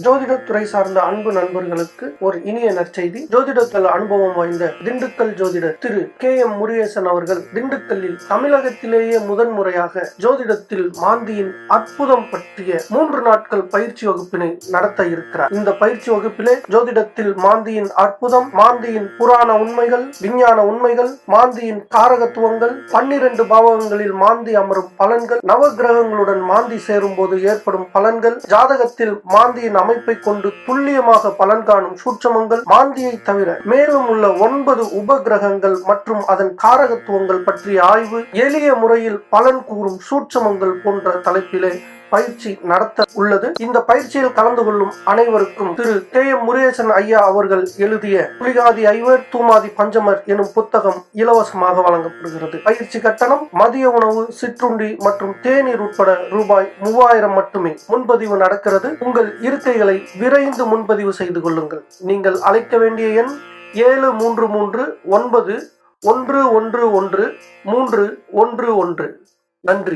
ஜோதிடத்துறை சார்ந்த அன்பு நண்பர்களுக்கு ஒரு இனிய நற்செய்தி. ஜோதிடத்தில் அனுபவம் வாய்ந்த திண்டுக்கல் ஜோதிடர் திரு KM முருகேசன் அவர்கள் திண்டுக்கல்லில் தமிழகத்திலேயே முதன்முறையாக ஜோதிடத்தில் மாந்தியின் அற்புதம் பற்றிய 3 நாட்கள் பயிற்சி வகுப்பினை நடத்த இருக்கிறார். இந்த பயிற்சி வகுப்பிலே ஜோதிடத்தில் மாந்தியின் அற்புதம், மாந்தியின் புராண உண்மைகள், விஞ்ஞான உண்மைகள், மாந்தியின் காரகத்துவங்கள், 12 பாவகங்களில் மாந்தி அமரும் பலன்கள், நவ கிரகங்களுடன் மாந்தி சேரும் போது ஏற்படும் பலன்கள், ஜாதகத்தில் மாந்தியின் அமைப்பை கொண்டு துல்லியமாக பலன் காணும் சூட்சமங்கள், மாந்தியை தவிர மேலும் உள்ள 9 உப கிரகங்கள் மற்றும் அதன் காரகத்துவங்கள் பற்றிய ஆய்வு, எளிய முறையில் பலன் கூறும் சூட்சமங்கள் போன்ற தலைப்பிலே பயிற்சி நடத்த உள்ளது. இந்த பயிற்சியில் கலந்து கொள்ளும் அனைவருக்கும் திரு KM முருகேசன் ஐயா அவர்கள் எழுதிய புலிகாதி ஐவர் தூமாதி பஞ்சமர் எனும் புத்தகம் இலவசமாக வழங்கப்படுகிறது. பயிற்சி கட்டணம் மதிய உணவு, சிற்றுண்டி மற்றும் தேநீர் உட்பட ரூபாய் 3000 மட்டுமே. முன்பதிவு நடக்கிறது. உங்கள் இருக்கைகளை விரைந்து முன்பதிவு செய்து கொள்ளுங்கள். நீங்கள் அழைக்க வேண்டிய எண் 7339 111 311. நன்றி.